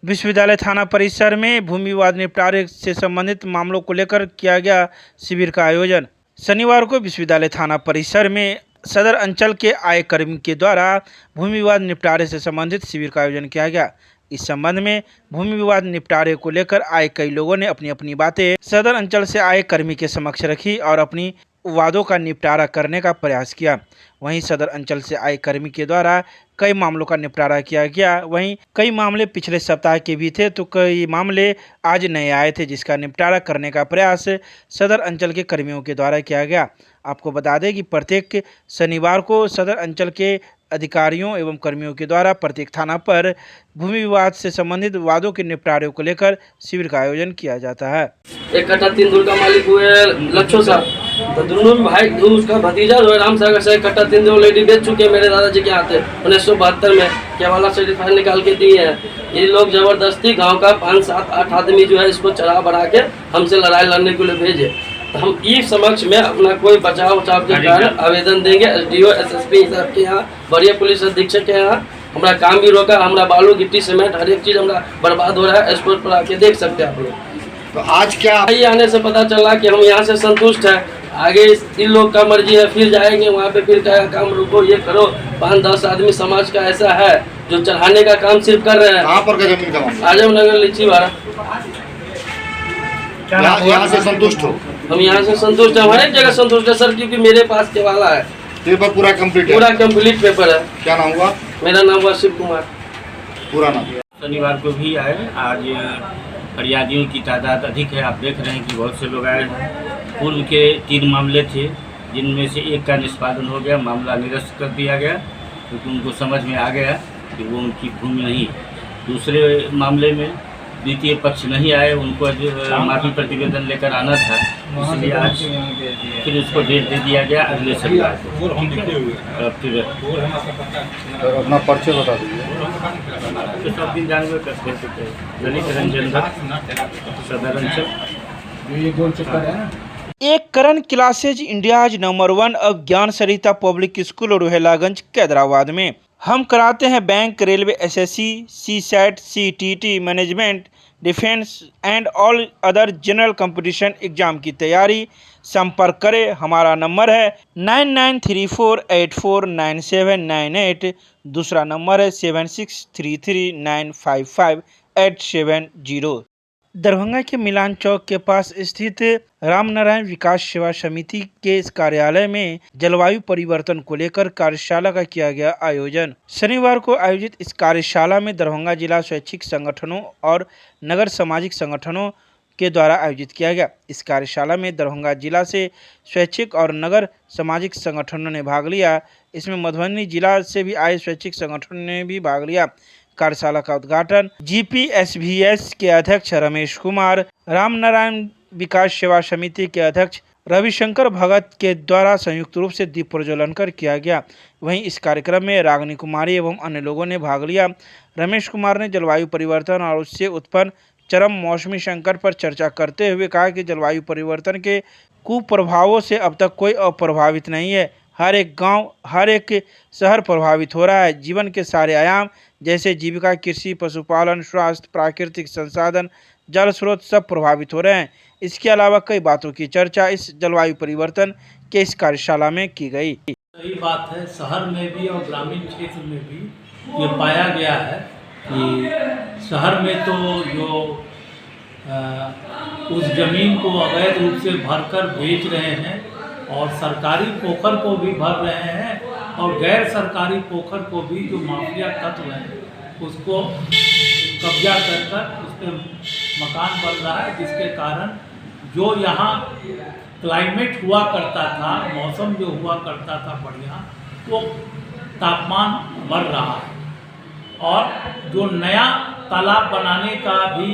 विश्वविद्यालय थाना परिसर में भूमि विवाद निपटारे से संबंधित मामलों को लेकर किया गया शिविर का आयोजन। शनिवार को विश्वविद्यालय थाना परिसर में सदर अंचल के आय कर्मी के द्वारा भूमि विवाद निपटारे से संबंधित शिविर का आयोजन किया गया। इस संबंध में भूमि विवाद निपटारे को लेकर आए कई लोगों ने अपनी अपनी बातें सदर अंचल से आए कर्मी के समक्ष रखी और अपनी वादों का निपटारा करने का प्रयास किया। वहीं सदर अंचल से आए कर्मी के द्वारा कई मामलों का निपटारा किया गया। वहीं कई मामले पिछले सप्ताह के भी थे तो कई मामले आज नए आए थे, जिसका निपटारा करने का प्रयास सदर अंचल के कर्मियों के द्वारा किया गया। आपको बता दें कि प्रत्येक शनिवार को सदर अंचल के अधिकारियों एवं कर्मियों के द्वारा प्रत्येक थाना पर भूमि विवाद से संबंधित वादों के निपटारे को लेकर शिविर का आयोजन किया जाता है। एक कट्ठा 3 धूल का मालिक हुए लच्छो साहब, तो दोनों भाई उसका भतीजा जो है राम सागर से 1 कट्ठा 3 धूल ऑलरेडी बेच चुके हैं मेरे दादाजी के हाथ 1972 में केवाला सर्टिफाइड निकाल के दिए हैं। ये लोग जबरदस्ती गांव का 5, 7, 8 आदमी जो है इसको चढ़ा बढ़ा के हमसे लड़ाई लड़ने के लिए भेजे। तो हम ई समक्ष में अपना कोई बचाव के कारण आवेदन देंगे SDO SSP साहब के यहाँ, बड़े पुलिस अधीक्षक के यहाँ। हमारा काम भी रोका, हमारा बालू गिट्टी सीमेंट हर एक चीज़ हमारा बर्बाद हो रहा है। स्पोर्ट पर आके देख सकते हैं आप लोग। तो आज क्या आने से पता चला कि हम यहाँ से संतुष्ट है, आगे इन लोग का मर्जी है, फिर जाएंगे वहाँ पे, फिर क्या काम रुको ये करो। 5-10 आदमी समाज का ऐसा है जो चढ़ाने का काम सिर्फ कर रहे हैं। कहाँ पर का जमीन का मामला? आजम नगर लीची वाला। यहाँ से संतुष्ट हो? हम यहाँ से संतुष्ट है, हर एक जगह संतुष्ट है सर, क्योंकि मेरे पास के वाला है, पेपर पूरा कंप्लीट है? पूरा कंप्लीट पेपर है। क्या नाम हुआ? मेरा नाम हुआ शिव कुमार। पूरा नाम? शनिवार को भी आए। आज फरियादियों की तादाद अधिक है, आप देख रहे हैं कि बहुत से लोग आए हैं। पूर्व के 3 मामले थे, जिनमें से एक का निष्पादन हो गया, मामला निरस्त कर दिया गया क्योंकि उनको समझ में आ गया कि वो उनकी भूमि नहीं। दूसरे मामले में द्वितीय पक्ष नहीं आए, उनको माफी प्रतिवेदन लेकर आना था, इसलिए आज फिर उसको डेट दे दिया गया अगले शनिवार को। फिर अपना परिचय बता दीजिए। तो सब दिन जानवे करते थे। गणित रंजन भट्ट, सदर अंचल। एक करण क्लासेज इंडियाज नंबर 1 अब ज्ञान सरिता पब्लिक स्कूल रोहेलागंज कैदराबाद में हम कराते हैं bank, railway, SSC, CSAT, CTT, management, defence and all other general competition exam की तैयारी। संपर्क करें, हमारा नंबर है 9934849798। दूसरा नंबर है 7633955870। दरभंगा के मिलान चौक के पास स्थित रामनारायण विकास सेवा समिति के इस कार्यालय में जलवायु परिवर्तन को लेकर कार्यशाला का किया गया आयोजन। शनिवार को आयोजित इस कार्यशाला में दरभंगा जिला स्वैच्छिक संगठनों और नगर सामाजिक संगठनों के द्वारा आयोजित किया गया। इस कार्यशाला में दरभंगा जिला से स्वैच्छिक और नगर सामाजिक संगठनों ने भाग लिया। इसमें मधुबनी जिला से भी आए स्वैच्छिक संगठनों ने भी भाग लिया। कार्यशाला का उद्घाटन GPSVS के अध्यक्ष रमेश कुमार, रामनारायण विकास सेवा समिति के अध्यक्ष रविशंकर भगत के द्वारा संयुक्त रूप से दीप प्रज्वलन कर किया गया। वहीं इस कार्यक्रम में रागिनी कुमारी एवं अन्य लोगों ने भाग लिया। रमेश कुमार ने जलवायु परिवर्तन और उससे उत्पन्न चरम मौसमी संकट पर चर्चा करते हुए कहा कि जलवायु परिवर्तन के कुप्रभावों से अब तक कोई अप्रभावित नहीं है। हर एक गांव, हर एक शहर प्रभावित हो रहा है। जीवन के सारे आयाम जैसे जीविका, कृषि, पशुपालन, स्वास्थ्य, प्राकृतिक संसाधन, जल स्रोत सब प्रभावित हो रहे हैं। इसके अलावा कई बातों की चर्चा इस जलवायु परिवर्तन के इस कार्यशाला में की गई। सही बात है, शहर में भी और ग्रामीण क्षेत्र में भी ये पाया गया है कि शहर में तो जो उस जमीन को अवैध रूप से भरकर बेच रहे हैं और सरकारी पोखर को भी भर रहे हैं और गैर सरकारी पोखर को भी जो माफिया तत्व हैं उसको कब्जा कर उस पर मकान बन रहा है, जिसके कारण जो यहाँ क्लाइमेट हुआ करता था, मौसम जो हुआ करता था बढ़िया, वो तापमान बढ़ रहा है। और जो नया तालाब बनाने का भी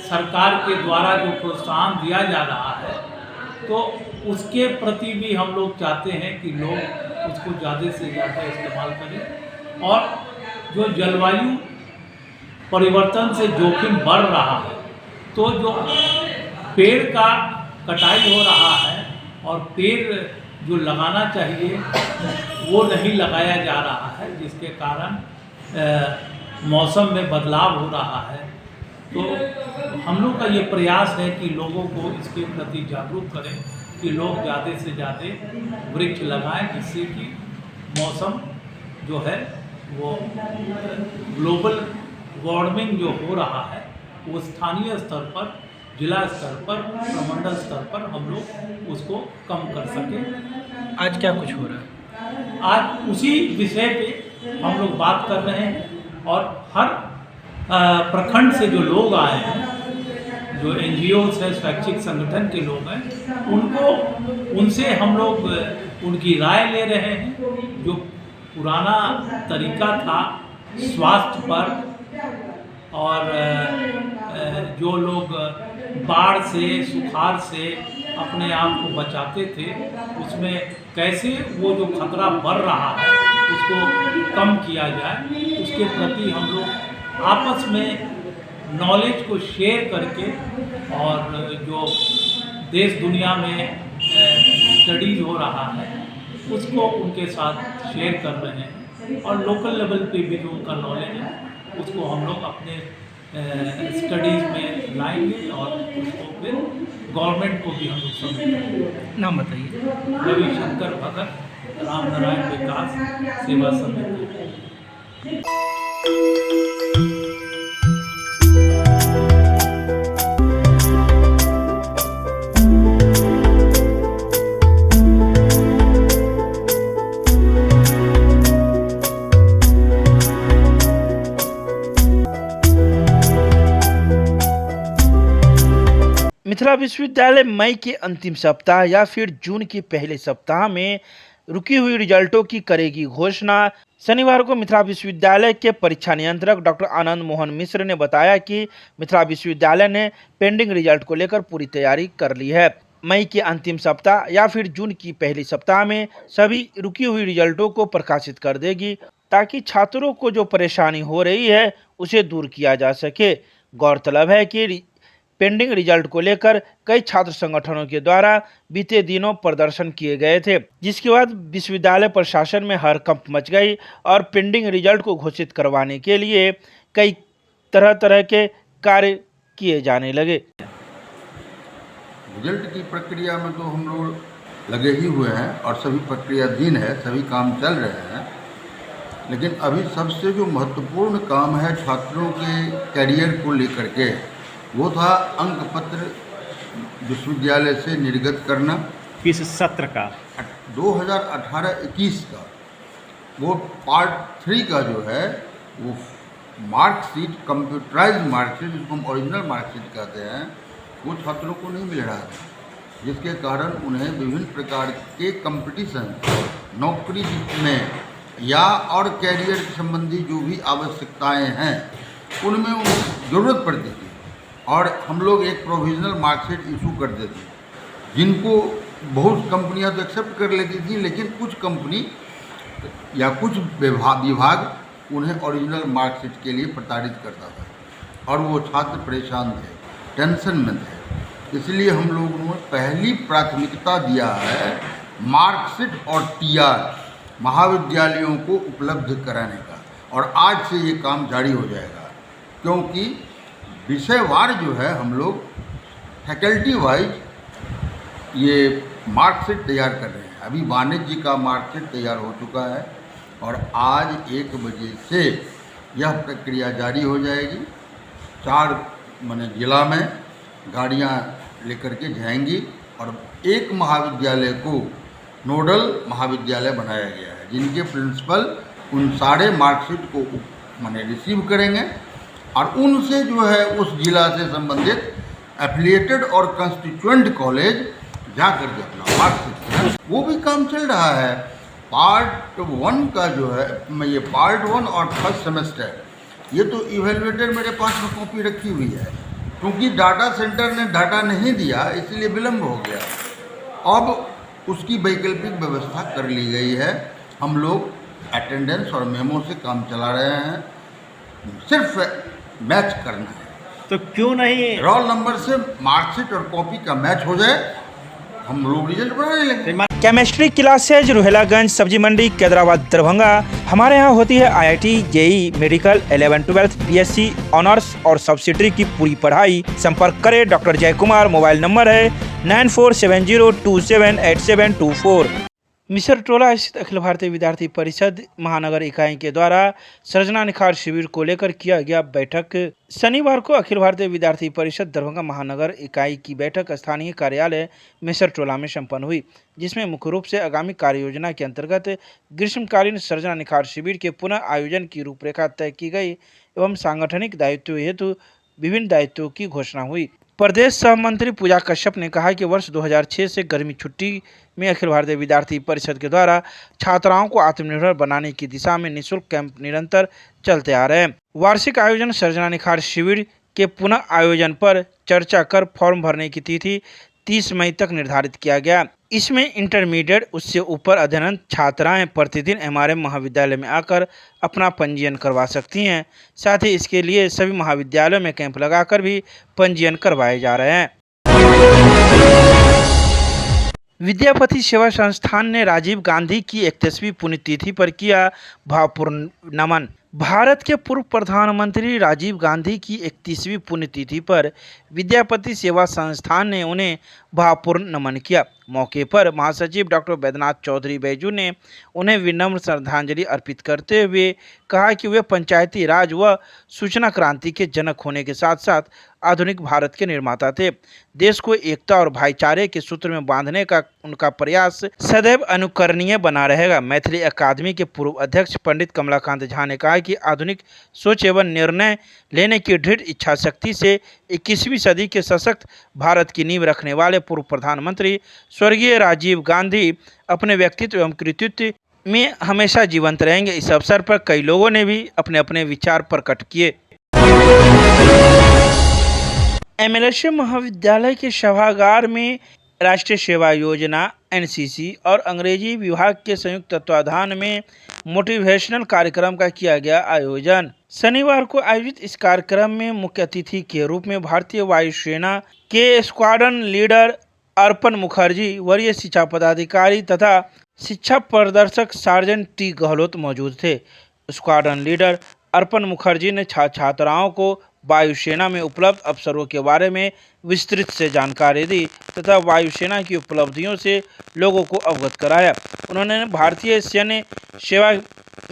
सरकार के द्वारा जो प्रोत्साहन दिया जा रहा है, तो उसके प्रति भी हम लोग चाहते हैं कि लोग उसको ज़्यादा से ज़्यादा इस्तेमाल करें। और जो जलवायु परिवर्तन से जोखिम बढ़ रहा है, तो जो पेड़ का कटाई हो रहा है और पेड़ जो लगाना चाहिए वो नहीं लगाया जा रहा है, जिसके कारण मौसम में बदलाव हो रहा है, तो हम लोग का ये प्रयास है कि लोगों को इसके प्रति जागरूक करें कि लोग ज़्यादा से ज़्यादा वृक्ष लगाएं, जिससे कि मौसम जो है वो ग्लोबल वार्मिंग जो हो रहा है वो स्थानीय स्तर पर, जिला स्तर पर, प्रमंडल स्तर पर हम लोग उसको कम कर सकें। आज क्या कुछ हो रहा है? आज उसी विषय पे हम लोग बात कर रहे हैं और हर प्रखंड से जो लोग आए हैं, जो NGOs है, स्वैच्छिक संगठन के लोग हैं, उनसे हम लोग उनकी राय ले रहे हैं। जो पुराना तरीका था स्वास्थ्य पर, और जो लोग बाढ़ से, सुखाड़ से अपने आप को बचाते थे, उसमें कैसे वो जो खतरा बढ़ रहा है उसको कम किया जाए, उसके प्रति हम लोग आपस में नॉलेज को शेयर करके, और जो देश दुनिया में स्टडीज हो रहा है उसको उनके साथ शेयर कर रहे हैं, और लोकल लेवल पे भी जो उनका नॉलेज है उसको हम लोग अपने स्टडीज़ में लाएंगे, और उसको फिर गवर्नमेंट को भी हम लोग सबमिट करेंगे। नाम बताइए। रविशंकर भगत, राम नारायण विकास सेवा समिति। मिथिला विश्वविद्यालय मई के अंतिम सप्ताह या फिर जून के पहले सप्ताह में रुकी हुई रिजल्टों की करेगी घोषणा। शनिवार को मिथिला विश्वविद्यालय के परीक्षा नियंत्रक डॉक्टर आनंद मोहन मिश्र ने बताया कि मिथिला विश्वविद्यालय ने पेंडिंग रिजल्ट को लेकर पूरी तैयारी कर ली है। मई के अंतिम सप्ताह या फिर जून की पहली सप्ताह में सभी रुकी हुई रिजल्टों को प्रकाशित कर देगी, ताकि छात्रों को जो परेशानी हो रही है उसे दूर किया जा सके। गौरतलब है कि पेंडिंग रिजल्ट को लेकर कई छात्र संगठनों के द्वारा बीते दिनों प्रदर्शन किए गए थे, जिसके बाद विश्वविद्यालय प्रशासन में हड़कंप मच गई और पेंडिंग रिजल्ट को घोषित करवाने के लिए कई तरह के कार्य किए जाने लगे। रिजल्ट की प्रक्रिया में तो हम लोग लगे ही हुए हैं और सभी प्रक्रियाधीन है, सभी काम चल रहे हैं। लेकिन अभी सबसे जो महत्वपूर्ण काम है छात्रों के करियर को लेकर के, वो था अंक पत्र विश्वविद्यालय से निर्गत करना। किस सत्र का? 2018-21 का। वो पार्ट 3 का जो है वो मार्कशीट, कंप्यूटराइज्ड मार्कशीट, जिसको हम ओरिजिनल मार्कशीट कहते हैं, वो छात्रों को नहीं मिल रहा था, जिसके कारण उन्हें विभिन्न प्रकार के कंपटीशन, नौकरी में या और कैरियर संबंधी जो भी आवश्यकताएं हैं उनमें उन्हें ज़रूरत पड़ती थी, और हम लोग एक प्रोविजनल मार्कशीट इशू कर देते थे, जिनको बहुत कंपनियां तो एक्सेप्ट कर लेती थी, लेकिन कुछ कंपनी या कुछ विभाग उन्हें ओरिजिनल मार्कशीट के लिए प्रताड़ित करता था, और वो छात्र परेशान थे, टेंशन में थे। इसलिए हम लोगों ने पहली प्राथमिकता दिया है मार्कशीट और TR महाविद्यालयों को उपलब्ध कराने का, और आज से ये काम जारी हो जाएगा, क्योंकि विषयवार जो है हम लोग फैकल्टी वाइज ये मार्कशीट तैयार कर रहे हैं। अभी वाणिज्य का मार्कशीट तैयार हो चुका है, और आज 1 बजे से यह प्रक्रिया जारी हो जाएगी। 4 जिला में गाड़ियां लेकर के जाएंगी, और एक महाविद्यालय को नोडल महाविद्यालय बनाया गया है, जिनके प्रिंसिपल उन सारे मार्कशीट को रिसीव करेंगे, और उनसे जो है उस जिला से संबंधित एफिलिएटेड और कंस्टिट्यूएंट कॉलेज जा कर के अपना मार्कशीट, वो भी काम चल रहा है। पार्ट 1 का जो है, ये पार्ट 1 और फर्स्ट सेमेस्टर, ये तो इवेलुएटर मेरे पास में कॉपी रखी हुई है, क्योंकि डाटा सेंटर ने डाटा नहीं दिया इसलिए विलम्ब हो गया। अब उसकी वैकल्पिक व्यवस्था कर ली गई है। हम लोग अटेंडेंस और मेमो से काम चला रहे हैं, सिर्फ मैच करना है। तो क्यों नहीं रोल नंबर से मार्कशीट और कॉपी का मैच हो जाए, हम लोग रिजल्ट बना लेंगे। केमिस्ट्री क्लासेज रुहेलागंज सब्जी मंडी कैदराबाद दरभंगा। हमारे यहाँ होती है IIT, JEE, medical, 11-12, BSc honours और सब्सिडरी की पूरी पढ़ाई। संपर्क करें डॉक्टर जय कुमार। मोबाइल नंबर है 9470278724। मिसर टोला स्थित अखिल भारतीय विद्यार्थी परिषद महानगर इकाई के द्वारा सृजना निखार शिविर को लेकर किया गया बैठक। शनिवार को अखिल भारतीय विद्यार्थी परिषद दरभंगा महानगर इकाई की बैठक स्थानीय कार्यालय मिसर टोला में संपन्न हुई, जिसमें मुख्य रूप से आगामी कार्य योजना के अंतर्गत ग्रीष्मकालीन सृजना निखार शिविर के पुनः आयोजन की रूपरेखा तय की गई एवं सांगठनिक दायित्व हेतु विभिन्न दायित्वों की घोषणा हुई। प्रदेश सह मंत्री पूजा कश्यप ने कहा कि वर्ष 2006 से गर्मी छुट्टी में अखिल भारतीय विद्यार्थी परिषद के द्वारा छात्राओं को आत्मनिर्भर बनाने की दिशा में निःशुल्क कैंप निरंतर चलते आ रहे हैं। वार्षिक आयोजन सृजना निखार शिविर के पुनः आयोजन पर चर्चा कर फॉर्म भरने की तिथि 30 मई तक निर्धारित किया गया। इसमें इंटरमीडिएट उससे ऊपर अध्ययनरत छात्राएं प्रतिदिन MRM महाविद्यालय में आकर अपना पंजीयन करवा सकती हैं। साथ ही इसके लिए सभी महाविद्यालयों में कैंप लगाकर भी पंजीयन करवाए जा रहे हैं। विद्यापति सेवा संस्थान ने राजीव गांधी की 31वीं पुण्यतिथि पर किया भावपूर्ण नमन। भारत के पूर्व प्रधानमंत्री राजीव गांधी की 31वीं पुण्यतिथि पर विद्यापति सेवा संस्थान ने उन्हें भावपूर्ण नमन किया। मौके पर महासचिव डॉक्टर वैद्यनाथ चौधरी बैजू ने उन्हें विनम्र श्रद्धांजलि अर्पित करते हुए कहा कि वे पंचायती राज व सूचना क्रांति के जनक होने के साथ साथ आधुनिक भारत के निर्माता थे। देश को एकता और भाईचारे के सूत्र में बांधने का उनका प्रयास सदैव अनुकरणीय बना रहेगा। मैथिली अकादमी के पूर्व अध्यक्ष पंडित कमलाकांत झा ने कहा कि आधुनिक सोच एवं निर्णय लेने की दृढ़ इच्छा शक्ति से 21वीं सदी के सशक्त भारत की नींव रखने वाले पूर्व प्रधानमंत्री स्वर्गीय राजीव गांधी अपने व्यक्तित्व एवं कृतित्व में हमेशा जीवंत रहेंगे। इस अवसर पर कई लोगों ने भी अपने अपने विचार प्रकट किए। MLSA महाविद्यालय के सभागार में राष्ट्रीय सेवा योजना NCC और अंग्रेजी विभाग के संयुक्त तत्वाधान में मोटिवेशनल कार्यक्रम का किया गया आयोजन। शनिवार को आयोजित इस कार्यक्रम में मुख्य अतिथि के रूप में भारतीय वायुसेना के स्क्वाड्रन लीडर अर्पण मुखर्जी, वरीय शिक्षा पदाधिकारी तथा शिक्षा प्रदर्शक सार्जेंट T गहलोत मौजूद थे। स्क्वाड्रन लीडर अर्पण मुखर्जी ने छात्राओं को वायुसेना में उपलब्ध अवसरों के बारे में विस्तृत से जानकारी दी तथा वायुसेना की उपलब्धियों से लोगों को अवगत कराया। उन्होंने भारतीय सैन्य सेवा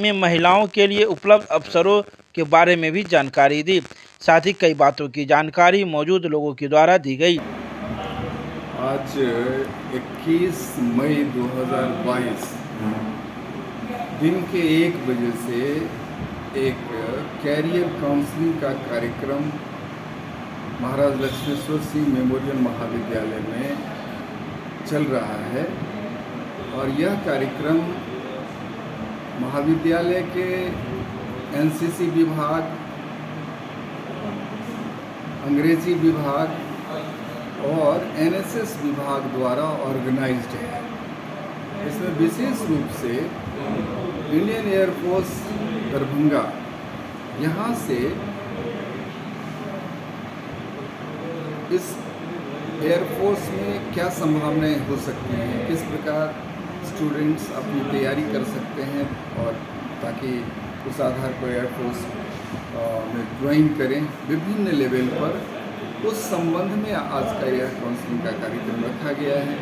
में महिलाओं के लिए उपलब्ध अवसरों के बारे में भी जानकारी दी। साथ ही कई बातों की जानकारी मौजूद लोगों के द्वारा दी गई। आज 21 मई 2022 दिन के 1 बजे से एक कैरियर काउंसलिंग का कार्यक्रम महाराज लक्ष्मेश्वर सिंह मेमोरियल महाविद्यालय में चल रहा है और यह कार्यक्रम महाविद्यालय के NCC विभाग, अंग्रेजी विभाग और NSS विभाग द्वारा ऑर्गेनाइज्ड है। इसमें विशेष रूप से इंडियन एयरफोर्स दरभंगा यहाँ से इस एयरफोर्स में क्या संभावनाएं हो सकती हैं, किस प्रकार स्टूडेंट्स अपनी तैयारी कर सकते हैं और ताकि उस आधार पर एयरफोर्स में ज्वाइन करें विभिन्न लेवल पर, उस संबंध में आज का यह काउंसलिंग का कार्यक्रम रखा गया है।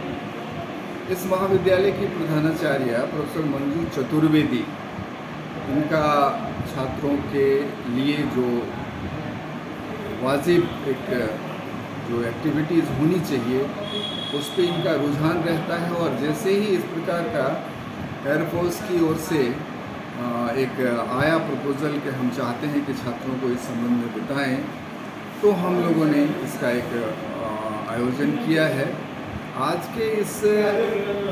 इस महाविद्यालय की प्रधानाचार्य प्रोफेसर मंजू चतुर्वेदी, इनका छात्रों के लिए जो वाजिब एक जो एक्टिविटीज़ होनी चाहिए उस पर इनका रुझान रहता है और जैसे ही इस प्रकार का एयरफोर्स की ओर से एक आया प्रपोजल कि हम चाहते हैं कि छात्रों को इस संबंध में बताएं, तो हम लोगों ने इसका एक आयोजन किया है। आज के इस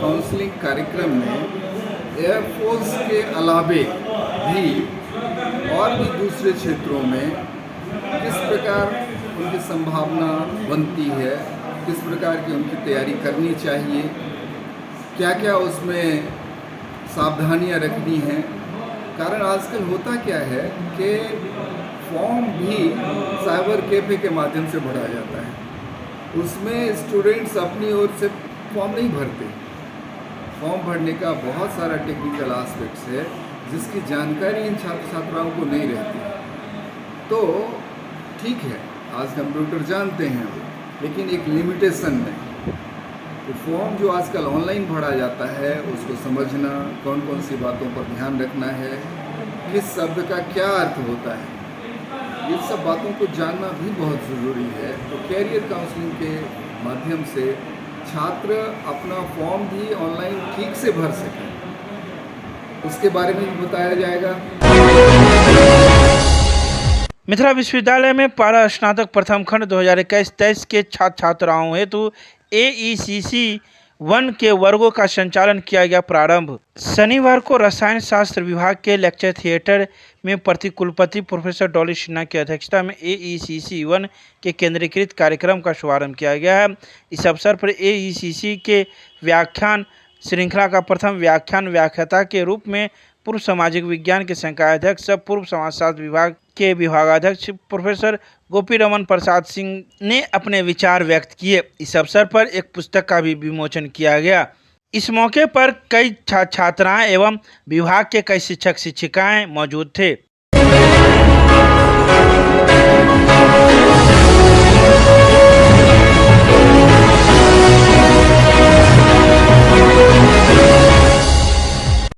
काउंसलिंग कार्यक्रम में एयरफोर्स के अलावे भी और भी दूसरे क्षेत्रों में किस प्रकार उनकी संभावना बनती है, किस प्रकार की उनकी तैयारी करनी चाहिए, क्या क्या उसमें सावधानियां रखनी हैं। कारण आजकल होता क्या है कि फॉर्म भी साइबर कैफे के माध्यम से भरा जाता है, उसमें स्टूडेंट्स अपनी ओर से फॉर्म नहीं भरते, फॉर्म भरने का बहुत सारा टेक्निकल एस्पेक्ट्स है जिसकी जानकारी इन छात्र छात्राओं को नहीं रहती है। तो ठीक है, आज कंप्यूटर जानते हैं वो, लेकिन एक लिमिटेशन में। तो फॉर्म जो आजकल ऑनलाइन भरा जाता है उसको समझना, कौन कौन सी बातों पर ध्यान रखना है, किस शब्द का क्या अर्थ होता है, ये सब बातों को जानना भी बहुत ज़रूरी है। तो कैरियर काउंसलिंग के माध्यम से छात्र अपना फॉर्म भी ऑनलाइन ठीक से भर सकें, उसके बारे में भी बताया जाएगा। मिथिला विश्वविद्यालय में पारा स्नातक प्रथम खंड 2021-23 के छात्र छात्राओं हेतु AECC 1 के वर्गों का संचालन किया गया प्रारंभ। शनिवार को रसायन शास्त्र विभाग के लेक्चर थिएटर में प्रतिकुलपति प्रोफेसर डॉली सिन्हा की अध्यक्षता में AECC 1 के केंद्रीकृत कार्यक्रम का शुभारंभ किया गया है। इस अवसर पर AECC के व्याख्यान श्रृंखला का प्रथम व्याख्यान व्याख्याता के रूप में पूर्व सामाजिक विज्ञान के संकाय अध्यक्ष पूर्व समाजशास्त्र विभाग के विभागाध्यक्ष प्रोफेसर गोपी रमन प्रसाद सिंह ने अपने विचार व्यक्त किए। इस अवसर पर एक पुस्तक का भी विमोचन किया गया। इस मौके पर कई छात्राएं एवं विभाग के कई शिक्षक शिक्षिकाएं मौजूद थे।